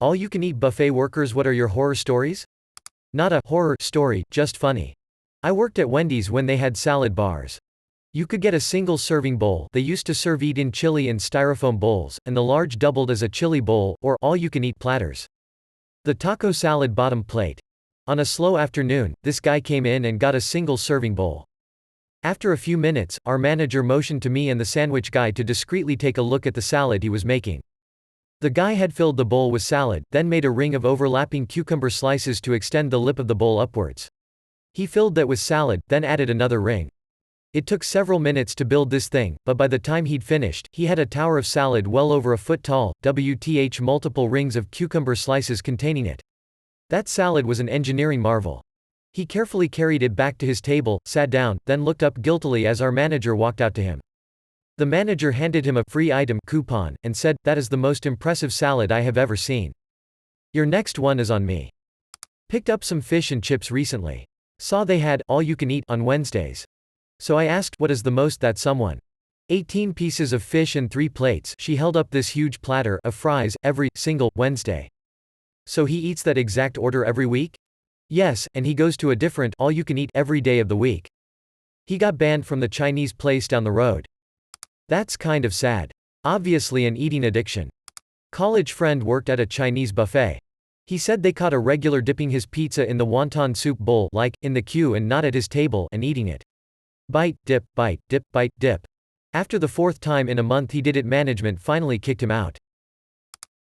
All-you-can-eat buffet workers, what are your horror stories? Not a horror story, just funny. I worked at Wendy's when they had salad bars. You could get a single serving bowl, they used to serve eat-in chili in styrofoam bowls, and the large doubled as a chili bowl, or all-you-can-eat platters. The taco salad bottom plate. On a slow afternoon, this guy came in and got a single serving bowl. After a few minutes, our manager motioned to me and the sandwich guy to discreetly take a look at the salad he was making. The guy had filled the bowl with salad, then made a ring of overlapping cucumber slices to extend the lip of the bowl upwards. He filled that with salad, then added another ring. It took several minutes to build this thing, but by the time he'd finished, he had a tower of salad well over a foot tall, WTH multiple rings of cucumber slices containing it. That salad was an engineering marvel. He carefully carried it back to his table, sat down, then looked up guiltily as our manager walked out to him. The manager handed him a free item coupon, and said, "That is the most impressive salad I have ever seen. Your next one is on me." Picked up some fish and chips recently. Saw they had all-you-can-eat on Wednesdays. So I asked, what is the most that someone? 18 pieces of fish and 3 plates. She held up this huge platter of fries every single Wednesday. So he eats that exact order every week? Yes, and he goes to a different all-you-can-eat every day of the week. He got banned from the Chinese place down the road. That's kind of sad. Obviously an eating addiction. College friend worked at a Chinese buffet. He said they caught a regular dipping his pizza in the wonton soup bowl, like, in the queue and not at his table, and eating it. Bite, dip, bite, dip. After the 4th time in a month he did it, management finally kicked him out.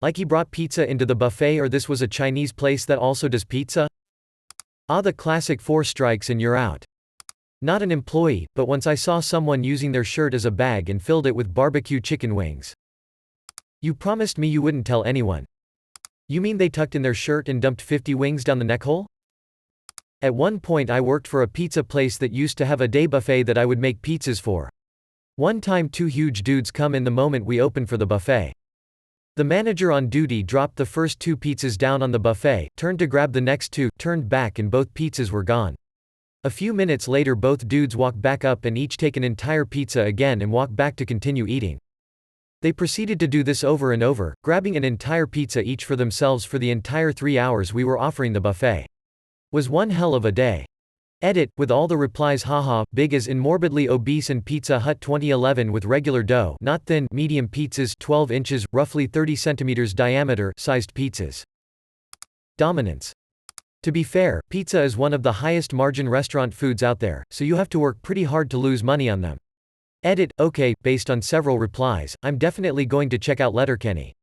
Like he brought pizza into the buffet, or this was a Chinese place that also does pizza? The classic 4 strikes and you're out. Not an employee, but once I saw someone using their shirt as a bag and filled it with barbecue chicken wings. You promised me you wouldn't tell anyone. You mean they tucked in their shirt and dumped 50 wings down the neck hole? At one point I worked for a pizza place that used to have a day buffet that I would make pizzas for. One time 2 huge dudes come in the moment we opened for the buffet. The manager on duty dropped the first 2 pizzas down on the buffet, turned to grab the next 2, turned back and both pizzas were gone. A few minutes later both dudes walk back up and each take an entire pizza again and walk back to continue eating. They proceeded to do this over and over, grabbing an entire pizza each for themselves for the entire 3 hours we were offering the buffet. Was one hell of a day. Edit, with all the replies, haha, big as in morbidly obese and Pizza Hut 2011 with regular dough, not thin, medium pizzas, 12 inches, roughly 30 centimeters diameter, sized pizzas. Dominance. To be fair, pizza is one of the highest margin restaurant foods out there, so you have to work pretty hard to lose money on them. Edit, okay, based on several replies, I'm definitely going to check out Letterkenny.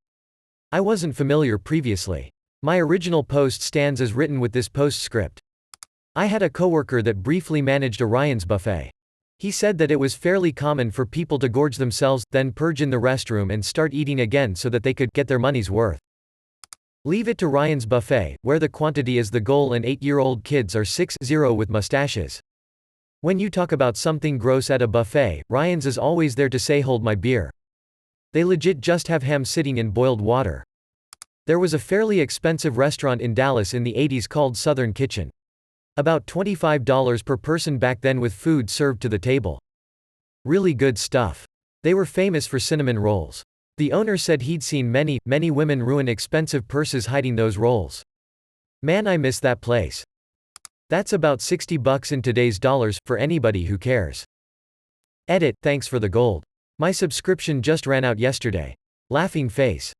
I wasn't familiar previously. My original post stands as written with this postscript. I had a coworker that briefly managed Orion's buffet. He said that it was fairly common for people to gorge themselves, then purge in the restroom and start eating again so that they could get their money's worth. Leave it to Ryan's buffet, where the quantity is the goal and 8-year-old kids are 6-0 with mustaches. When you talk about something gross at a buffet, Ryan's is always there to say hold my beer. They legit just have ham sitting in boiled water. There was a fairly expensive restaurant in Dallas in the 80s called Southern Kitchen. About $25 per person back then with food served to the table. Really good stuff. They were famous for cinnamon rolls. The owner said he'd seen many women ruin expensive purses hiding those rolls. Man, I miss that place. That's about $60 in today's dollars, for anybody who cares. Edit, thanks for the gold. My subscription just ran out yesterday. Laughing face.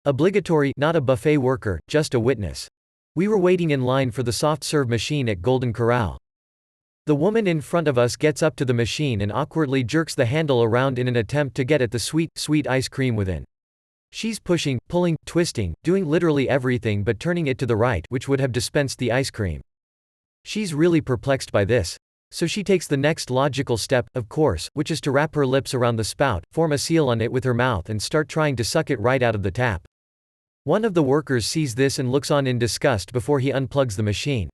Obligatory, not a buffet worker, just a witness. We were waiting in line for the soft serve machine at Golden Corral. The woman in front of us gets up to the machine and awkwardly jerks the handle around in an attempt to get at the sweet ice cream within. She's pushing, pulling, twisting, doing literally everything but turning it to the right, which would have dispensed the ice cream. She's really perplexed by this. So she takes the next logical step, of course, which is to wrap her lips around the spout, form a seal on it with her mouth and start trying to suck it right out of the tap. One of the workers sees this and looks on in disgust before he unplugs the machine.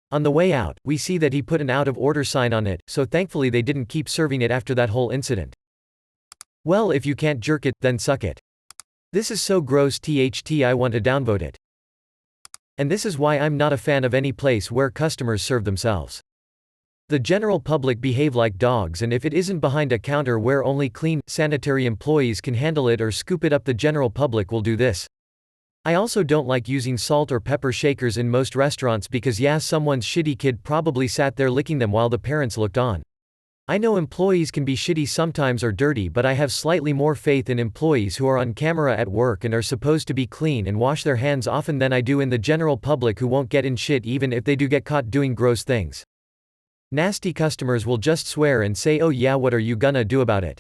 On the way out, we see that he put an out-of-order sign on it, so thankfully they didn't keep serving it after that whole incident. Well, if you can't jerk it, then suck it. This is so gross, THT, I want to downvote it. And this is why I'm not a fan of any place where customers serve themselves. The general public behave like dogs, and if it isn't behind a counter where only clean, sanitary employees can handle it or scoop it up, the general public will do this. I also don't like using salt or pepper shakers in most restaurants because yeah, someone's shitty kid probably sat there licking them while the parents looked on. I know employees can be shitty sometimes or dirty, but I have slightly more faith in employees who are on camera at work and are supposed to be clean and wash their hands often than I do in the general public who won't get in shit even if they do get caught doing gross things. Nasty customers will just swear and say, oh yeah, what are you gonna do about it?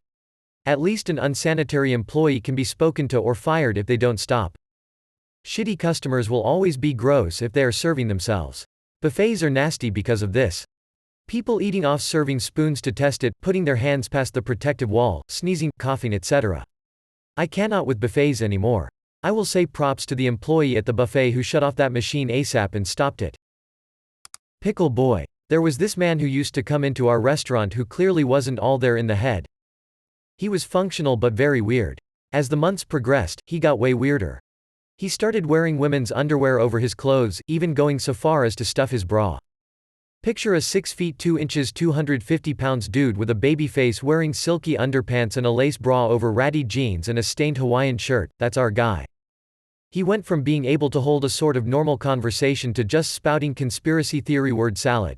At least an unsanitary employee can be spoken to or fired if they don't stop. Shitty customers will always be gross if they are serving themselves. Buffets are nasty because of this. People eating off serving spoons to test it, putting their hands past the protective wall, sneezing, coughing, etc. I cannot with buffets anymore. I will say props to the employee at the buffet who shut off that machine ASAP and stopped it. Pickle boy. There was this man who used to come into our restaurant who clearly wasn't all there in the head. He was functional but very weird. As the months progressed, he got way weirder. He started wearing women's underwear over his clothes, even going so far as to stuff his bra. Picture a 6 feet 2 inches 250 pounds dude with a baby face wearing silky underpants and a lace bra over ratty jeans and a stained Hawaiian shirt. That's our guy. He went from being able to hold a sort of normal conversation to just spouting conspiracy theory word salad.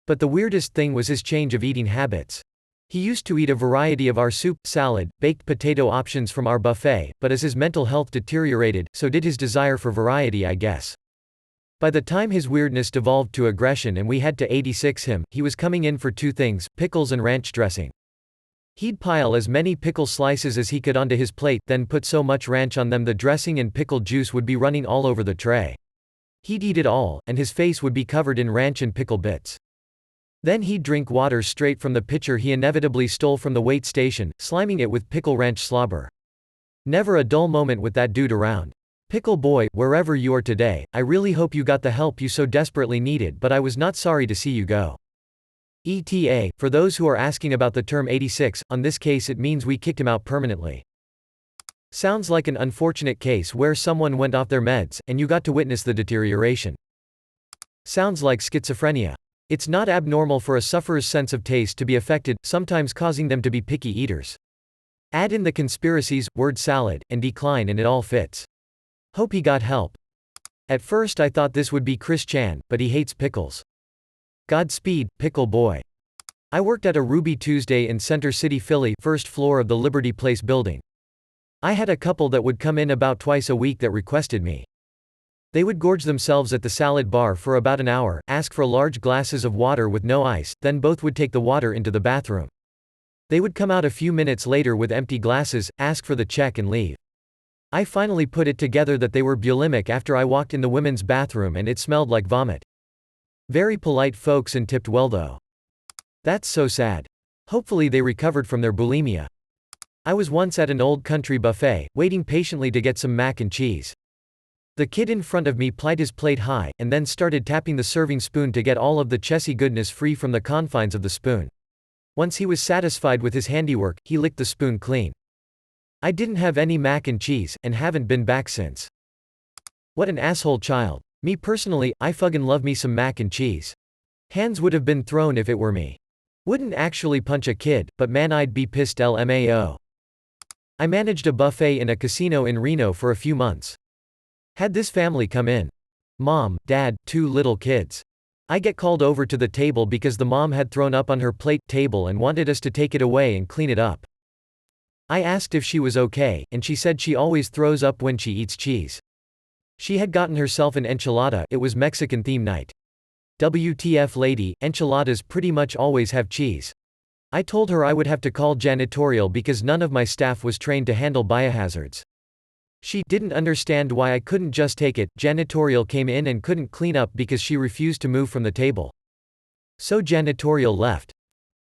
But the weirdest thing was his change of eating habits. He used to eat a variety of our soup, salad, baked potato options from our buffet, but as his mental health deteriorated, so did his desire for variety, I guess. By the time his weirdness devolved to aggression and we had to 86 him, he was coming in for two things, pickles and ranch dressing. He'd pile as many pickle slices as he could onto his plate, then put so much ranch on them the dressing and pickle juice would be running all over the tray. He'd eat it all, and his face would be covered in ranch and pickle bits. Then he'd drink water straight from the pitcher he inevitably stole from the wait station, sliming it with pickle ranch slobber. Never a dull moment with that dude around. Pickle boy, wherever you are today, I really hope you got the help you so desperately needed, but I was not sorry to see you go. ETA, for those who are asking about the term 86, on this case it means we kicked him out permanently. Sounds like an unfortunate case where someone went off their meds, and you got to witness the deterioration. Sounds like schizophrenia. It's not abnormal for a sufferer's sense of taste to be affected, sometimes causing them to be picky eaters. Add in the conspiracies, word salad, and decline and it all fits. Hope he got help. At first I thought this would be Chris Chan, but he hates pickles. Godspeed, pickle boy. I worked at a Ruby Tuesday in Center City, Philly, first floor of the Liberty Place building. I had a couple that would come in about twice a week that requested me. They would gorge themselves at the salad bar for about an hour, ask for large glasses of water with no ice, then both would take the water into the bathroom. They would come out a few minutes later with empty glasses, ask for the check and leave. I finally put it together that they were bulimic after I walked in the women's bathroom and it smelled like vomit. Very polite folks and tipped well though. That's so sad. Hopefully they recovered from their bulimia. I was once at an old country buffet, waiting patiently to get some mac and cheese. The kid in front of me plied his plate high, and then started tapping the serving spoon to get all of the chessy goodness free from the confines of the spoon. Once he was satisfied with his handiwork, he licked the spoon clean. I didn't have any mac and cheese, and haven't been back since. What an asshole child. Me personally, I fucking love me some mac and cheese. Hands would have been thrown if it were me. Wouldn't actually punch a kid, but man I'd be pissed LMAO. I managed a buffet in a casino in Reno for a few months. Had this family come in. Mom, dad, 2 little kids. I get called over to the table because the mom had thrown up on her plate table and wanted us to take it away and clean it up. I asked if she was okay, and she said she always throws up when she eats cheese. She had gotten herself an enchilada, it was Mexican theme night. WTF lady, enchiladas pretty much always have cheese. I told her I would have to call janitorial because none of my staff was trained to handle biohazards. She didn't understand why I couldn't just take it. Janitorial came in and couldn't clean up because she refused to move from the table. So janitorial left.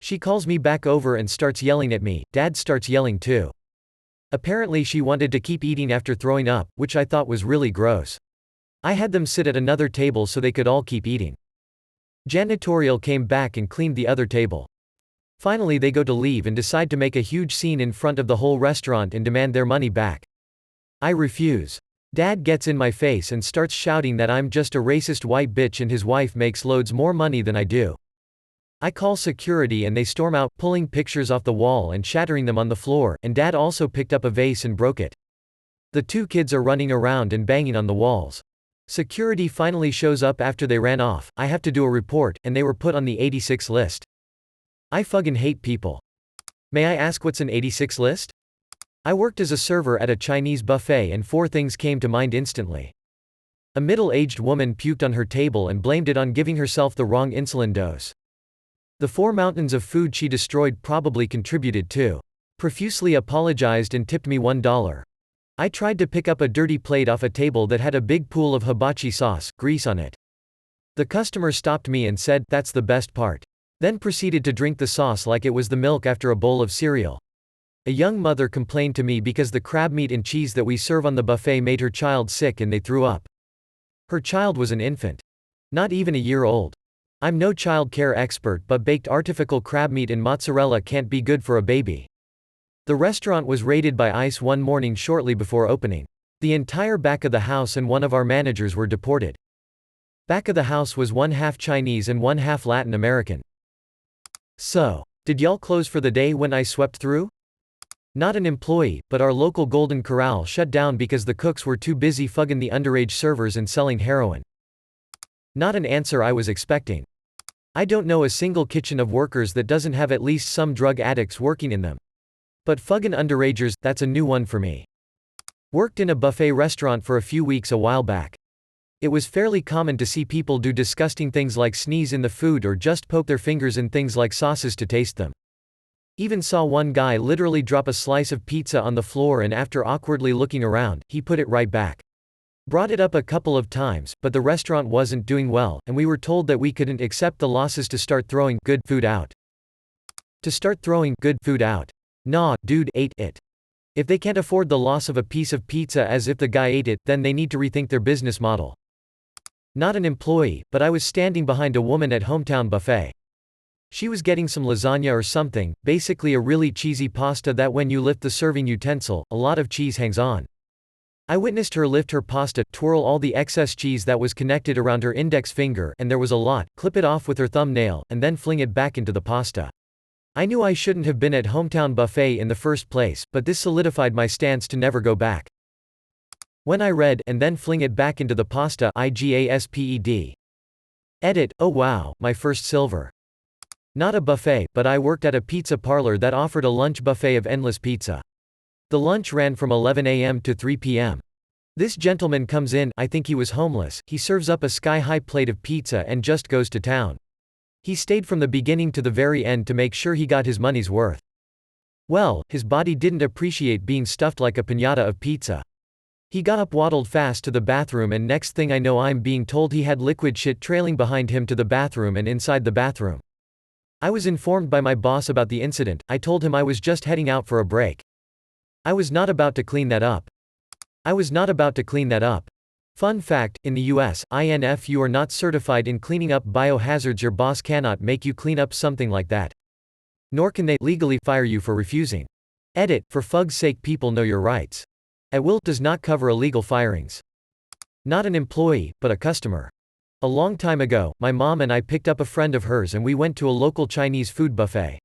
She calls me back over and starts yelling at me. Dad starts yelling too. Apparently she wanted to keep eating after throwing up, which I thought was really gross. I had them sit at another table so they could all keep eating. Janitorial came back and cleaned the other table. Finally they go to leave and decide to make a huge scene in front of the whole restaurant and demand their money back. I refuse. Dad gets in my face and starts shouting that I'm just a racist white bitch and his wife makes loads more money than I do. I call security and they storm out, pulling pictures off the wall and shattering them on the floor, and Dad also picked up a vase and broke it. The two kids are running around and banging on the walls. Security finally shows up after they ran off. I have to do a report, and they were put on the 86 list. I fucking hate people. May I ask what's an 86 list? I worked as a server at a Chinese buffet and 4 things came to mind instantly. A middle-aged woman puked on her table and blamed it on giving herself the wrong insulin dose. The 4 mountains of food she destroyed probably contributed too. Profusely apologized and tipped me $1. I tried to pick up a dirty plate off a table that had a big pool of hibachi sauce, grease on it. The customer stopped me and said, "That's the best part." Then proceeded to drink the sauce like it was the milk after a bowl of cereal. A young mother complained to me because the crab meat and cheese that we serve on the buffet made her child sick and they threw up. Her child was an infant. Not even a year old. I'm no child care expert, but baked artificial crab meat and mozzarella can't be good for a baby. The restaurant was raided by ICE one morning shortly before opening. The entire back of the house and one of our managers were deported. Back of the house was 1/2 Chinese and 1/2 Latin American. So, did y'all close for the day when I swept through? Not an employee, but our local Golden Corral shut down because the cooks were too busy fugging the underage servers and selling heroin. Not an answer I was expecting. I don't know a single kitchen of workers that doesn't have at least some drug addicts working in them. But fuggin' underagers, that's a new one for me. Worked in a buffet restaurant for a few weeks a while back. It was fairly common to see people do disgusting things like sneeze in the food or just poke their fingers in things like sauces to taste them. Even saw one guy literally drop a slice of pizza on the floor and after awkwardly looking around, he put it right back. Brought it up a couple of times, but the restaurant wasn't doing well, and we were told that we couldn't accept the losses to start throwing good food out. To start throwing good food out. Nah, dude ate it. If they can't afford the loss of a piece of pizza as if the guy ate it, then they need to rethink their business model. Not an employee, but I was standing behind a woman at Hometown Buffet. She was getting some lasagna or something, basically a really cheesy pasta that when you lift the serving utensil, a lot of cheese hangs on. I witnessed her lift her pasta, twirl all the excess cheese that was connected around her index finger, and there was a lot, clip it off with her thumbnail, and then fling it back into the pasta. I knew I shouldn't have been at Hometown Buffet in the first place, but this solidified my stance to never go back. When I read, and then fling it back into the pasta, IGASPED. Edit, oh wow, my first silver. Not a buffet, but I worked at a pizza parlor that offered a lunch buffet of endless pizza. The lunch ran from 11 a.m. to 3 p.m. This gentleman comes in, I think he was homeless, he serves up a sky-high plate of pizza and just goes to town. He stayed from the beginning to the very end to make sure he got his money's worth. Well, his body didn't appreciate being stuffed like a piñata of pizza. He got up, waddled fast to the bathroom, and next thing I know I'm being told he had liquid shit trailing behind him to the bathroom and inside the bathroom. I was informed by my boss about the incident. I told him I was just heading out for a break. I was not about to clean that up. Fun fact, in the US, if you are not certified in cleaning up biohazards, your boss cannot make you clean up something like that. Nor can they legally fire you for refusing. Edit, for fug's sake, people know your rights. At will does not cover illegal firings. Not an employee, but a customer. A long time ago, my mom and I picked up a friend of hers and we went to a local Chinese food buffet.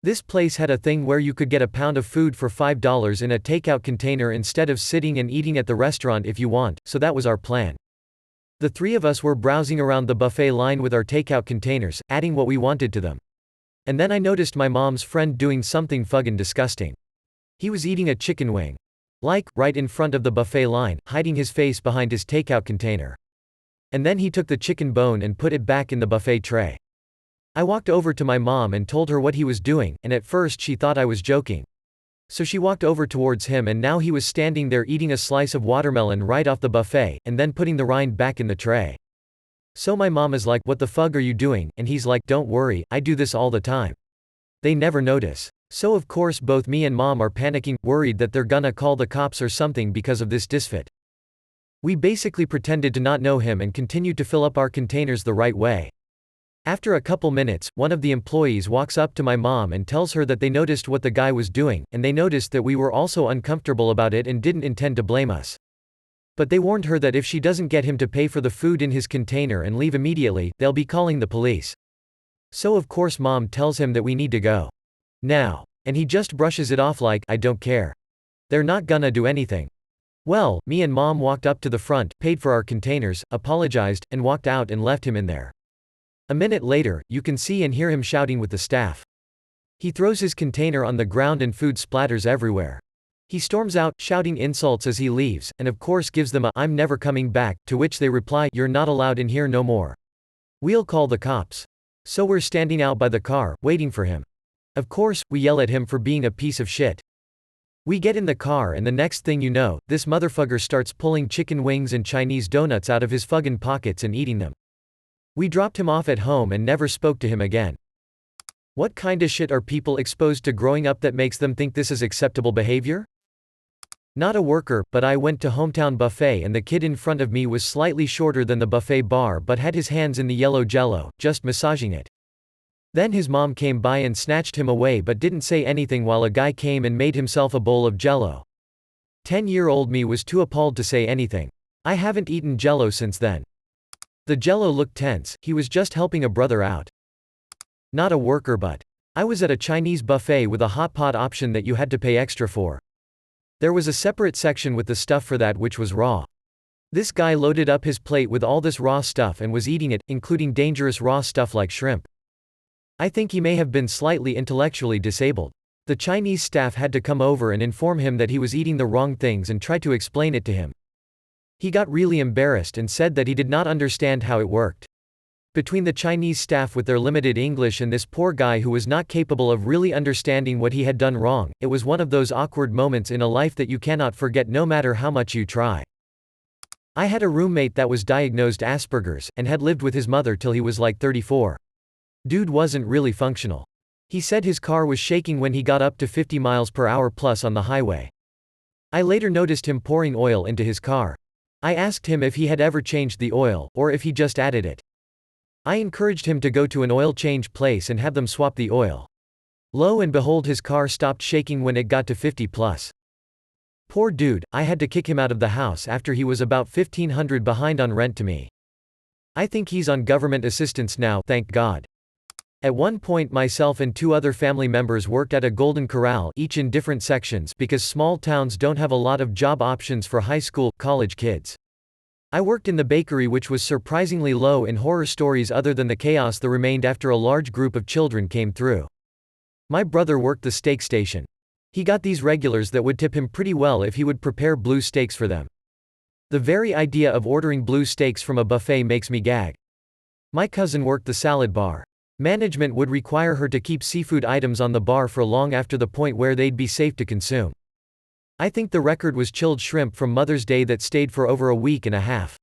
This place had a thing where you could get a pound of food for $5 in a takeout container instead of sitting and eating at the restaurant if you want, so that was our plan. The 3 of us were browsing around the buffet line with our takeout containers, adding what we wanted to them. And then I noticed my mom's friend doing something fucking disgusting. He was eating a chicken wing. Like, right in front of the buffet line, hiding his face behind his takeout container. And then he took the chicken bone and put it back in the buffet tray. I walked over to my mom and told her what he was doing, and at first she thought I was joking. So she walked over towards him and now he was standing there eating a slice of watermelon right off the buffet, and then putting the rind back in the tray. So my mom is like, "What the fuck are you doing?" And he's like, "Don't worry, I do this all the time. They never notice." So of course both me and mom are panicking, worried that they're gonna call the cops or something because of this disfit. We basically pretended to not know him and continued to fill up our containers the right way. After a couple minutes, one of the employees walks up to my mom and tells her that they noticed what the guy was doing, and they noticed that we were also uncomfortable about it and didn't intend to blame us. But they warned her that if she doesn't get him to pay for the food in his container and leave immediately, they'll be calling the police. So of course mom tells him that we need to go now. And he just brushes it off like, "I don't care. They're not gonna do anything." Well, me and Mom walked up to the front, paid for our containers, apologized, and walked out and left him in there. A minute later, you can see and hear him shouting with the staff. He throws his container on the ground and food splatters everywhere. He storms out, shouting insults as he leaves, and of course gives them a "I'm never coming back," to which they reply, "You're not allowed in here no more. We'll call the cops." So we're standing out by the car, waiting for him. Of course, we yell at him for being a piece of shit. We get in the car and the next thing you know, this motherfucker starts pulling chicken wings and Chinese donuts out of his fucking pockets and eating them. We dropped him off at home and never spoke to him again. What kinda shit are people exposed to growing up that makes them think this is acceptable behavior? Not a worker, but I went to hometown buffet and the kid in front of me was slightly shorter than the buffet bar but had his hands in the yellow jello, just massaging it. Then his mom came by and snatched him away but didn't say anything while a guy came and made himself a bowl of jello. 10-year-old me was too appalled to say anything. I haven't eaten jello since then. The jello looked tense, he was just helping a brother out. Not a worker but I was at a Chinese buffet with a hot pot option that you had to pay extra for. There was a separate section with the stuff for that which was raw. This guy loaded up his plate with all this raw stuff and was eating it, including dangerous raw stuff like shrimp. I think he may have been slightly intellectually disabled. The Chinese staff had to come over and inform him that he was eating the wrong things and try to explain it to him. He got really embarrassed and said that he did not understand how it worked. Between the Chinese staff with their limited English and this poor guy who was not capable of really understanding what he had done wrong, it was one of those awkward moments in a life that you cannot forget no matter how much you try. I had a roommate that was diagnosed Asperger's, and had lived with his mother till he was like 34. Dude wasn't really functional. He said his car was shaking when he got up to 50 miles per hour plus on the highway. I later noticed him pouring oil into his car. I asked him if he had ever changed the oil, or if he just added it. I encouraged him to go to an oil change place and have them swap the oil. Lo and behold, his car stopped shaking when it got to 50 plus. Poor dude, I had to kick him out of the house after he was about $1,500 behind on rent to me. I think he's on government assistance now, thank God. At one point myself and 2 other family members worked at a Golden Corral, each in different sections, because small towns don't have a lot of job options for high school, college kids. I worked in the bakery, which was surprisingly low in horror stories other than the chaos that remained after a large group of children came through. My brother worked the steak station. He got these regulars that would tip him pretty well if he would prepare blue steaks for them. The very idea of ordering blue steaks from a buffet makes me gag. My cousin worked the salad bar. Management would require her to keep seafood items on the bar for long after the point where they'd be safe to consume. I think the record was chilled shrimp from Mother's Day that stayed for over a week and a half.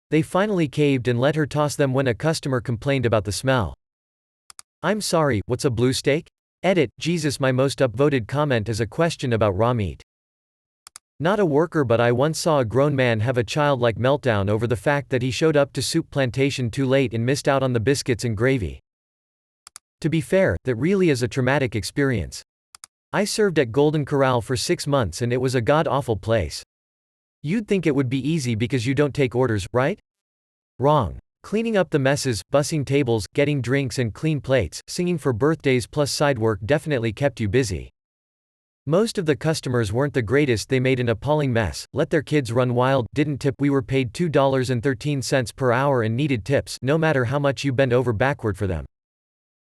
They finally caved and let her toss them when a customer complained about the smell. I'm sorry, what's a blue steak? Edit, Jesus. My most upvoted comment is a question about raw meat. Not a worker, but I once saw a grown man have a childlike meltdown over the fact that he showed up to Soup Plantation too late and missed out on the biscuits and gravy. To be fair, that really is a traumatic experience. I served at Golden Corral for 6 months and it was a god-awful place. You'd think it would be easy because you don't take orders, right? Wrong. Cleaning up the messes, bussing tables, getting drinks and clean plates, singing for birthdays plus side work definitely kept you busy. Most of the customers weren't the greatest, they made an appalling mess, let their kids run wild, didn't tip. We were paid $2.13 per hour and needed tips no matter how much you bend over backward for them.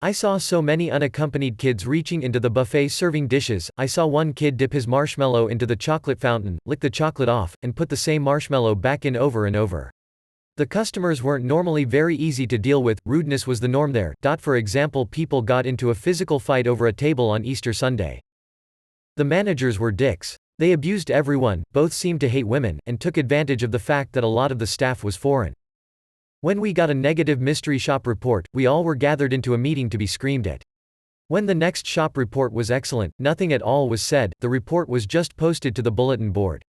I saw so many unaccompanied kids reaching into the buffet serving dishes. I saw one kid dip his marshmallow into the chocolate fountain, lick the chocolate off, and put the same marshmallow back in over and over. The customers weren't normally very easy to deal with, rudeness was the norm there. For example, people got into a physical fight over a table on Easter Sunday. The managers were dicks. They abused everyone, both seemed to hate women, and took advantage of the fact that a lot of the staff was foreign. When we got a negative mystery shop report, we all were gathered into a meeting to be screamed at. When the next shop report was excellent, nothing at all was said, the report was just posted to the bulletin board.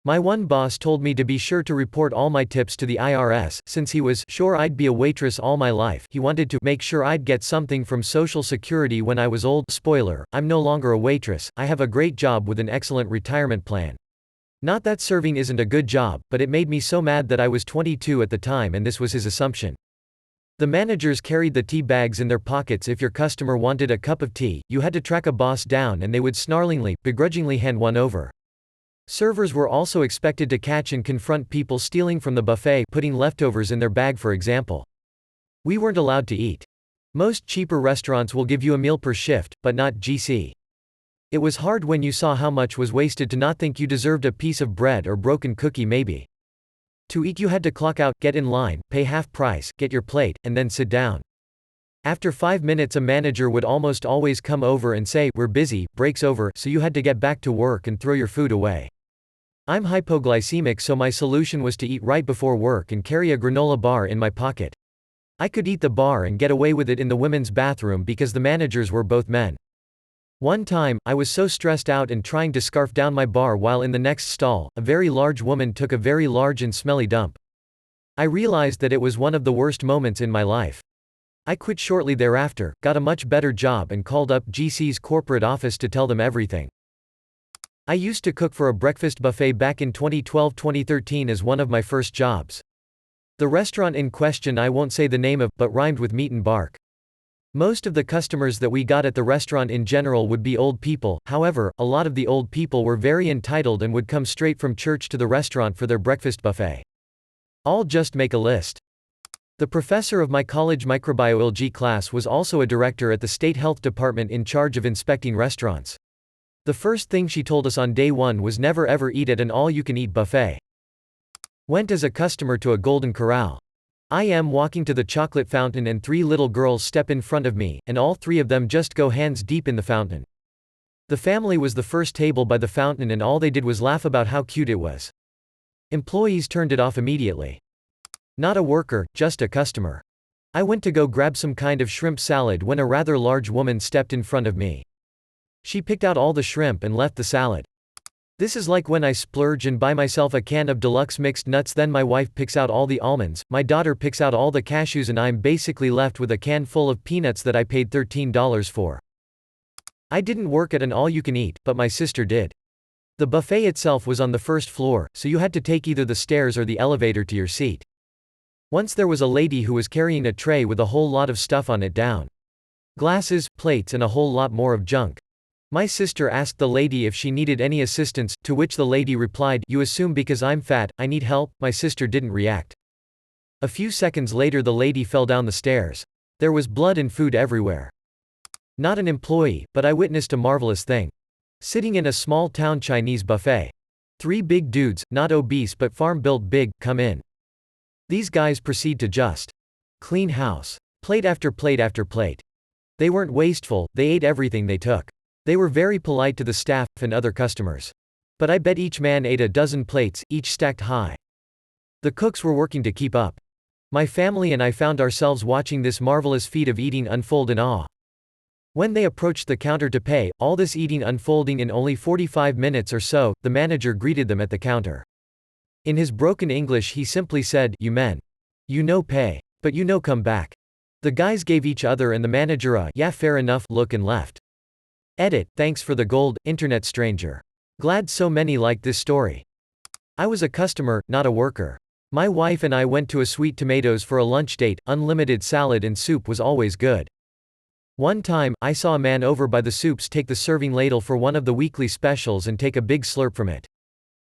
My one boss told me to be sure to report all my tips to the IRS, since he was sure I'd be a waitress all my life. He wanted to make sure I'd get something from Social Security when I was old. Spoiler, I'm no longer a waitress, I have a great job with an excellent retirement plan. Not that serving isn't a good job, but it made me so mad that I was 22 at the time and this was his assumption. The managers carried the tea bags in their pockets. If your customer wanted a cup of tea, you had to track a boss down and they would snarlingly, begrudgingly hand one over. Servers were also expected to catch and confront people stealing from the buffet, putting leftovers in their bag for example. We weren't allowed to eat. Most cheaper restaurants will give you a meal per shift, but not GC. It was hard when you saw how much was wasted to not think you deserved a piece of bread or broken cookie maybe. To eat you had to clock out, get in line, pay half price, get your plate, and then sit down. After 5 minutes a manager would almost always come over and say, "We're busy, break's over," so you had to get back to work and throw your food away. I'm hypoglycemic, so my solution was to eat right before work and carry a granola bar in my pocket. I could eat the bar and get away with it in the women's bathroom because the managers were both men. One time, I was so stressed out and trying to scarf down my bar while in the next stall, a very large woman took a very large and smelly dump. I realized that it was one of the worst moments in my life. I quit shortly thereafter, got a much better job and called up GC's corporate office to tell them everything. I used to cook for a breakfast buffet back in 2012-2013 as one of my first jobs. The restaurant in question I won't say the name of, but rhymed with meat and bark. Most of the customers that we got at the restaurant in general would be old people, however, a lot of the old people were very entitled and would come straight from church to the restaurant for their breakfast buffet. I'll just make a list. The professor of my college microbiology class was also a director at the state health department in charge of inspecting restaurants. The first thing she told us on day one was never ever eat at an all-you-can-eat buffet. Went as a customer to a Golden Corral. I am walking to the chocolate fountain and 3 little girls step in front of me, and all 3 of them just go hands deep in the fountain. The family was the first table by the fountain and all they did was laugh about how cute it was. Employees turned it off immediately. Not a worker, just a customer. I went to go grab some kind of shrimp salad when a rather large woman stepped in front of me. She picked out all the shrimp and left the salad. This is like when I splurge and buy myself a can of deluxe mixed nuts, then my wife picks out all the almonds, my daughter picks out all the cashews, and I'm basically left with a can full of peanuts that I paid $13 for. I didn't work at an all-you-can-eat, but my sister did. The buffet itself was on the first floor, so you had to take either the stairs or the elevator to your seat. Once there was a lady who was carrying a tray with a whole lot of stuff on it down. Glasses, plates, and a whole lot more of junk. My sister asked the lady if she needed any assistance, to which the lady replied, "You assume because I'm fat, I need help?" My sister didn't react. A few seconds later the lady fell down the stairs. There was blood and food everywhere. Not an employee, but I witnessed a marvelous thing. Sitting in a small town Chinese buffet. 3 big dudes, not obese but farm-built big, come in. These guys proceed to just clean house. Plate after plate after plate. They weren't wasteful, they ate everything they took. They were very polite to the staff and other customers. But I bet each man ate a dozen plates, each stacked high. The cooks were working to keep up. My family and I found ourselves watching this marvelous feat of eating unfold in awe. When they approached the counter to pay, all this eating unfolding in only 45 minutes or so, the manager greeted them at the counter. In his broken English he simply said, "You men. You no pay. But you no come back." The guys gave each other and the manager a "yeah fair enough" look and left. Edit, thanks for the gold, internet stranger. Glad so many liked this story. I was a customer, not a worker. My wife and I went to a Sweet Tomatoes for a lunch date, unlimited salad and soup was always good. One time, I saw a man over by the soups take the serving ladle for one of the weekly specials and take a big slurp from it.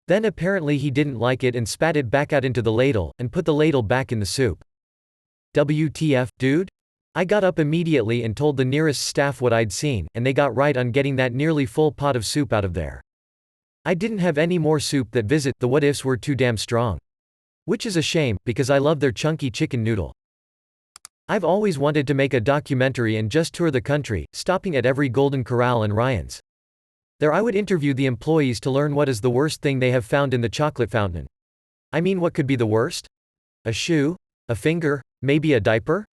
Then apparently he didn't like it and spat it back out into the ladle, and put the ladle back in the soup. WTF, dude? I got up immediately and told the nearest staff what I'd seen, and they got right on getting that nearly full pot of soup out of there. I didn't have any more soup that visit, the what-ifs were too damn strong. Which is a shame, because I love their chunky chicken noodle. I've always wanted to make a documentary and just tour the country, stopping at every Golden Corral and Ryan's. There I would interview the employees to learn what is the worst thing they have found in the chocolate fountain. I mean, what could be the worst? A shoe? A finger? Maybe a diaper?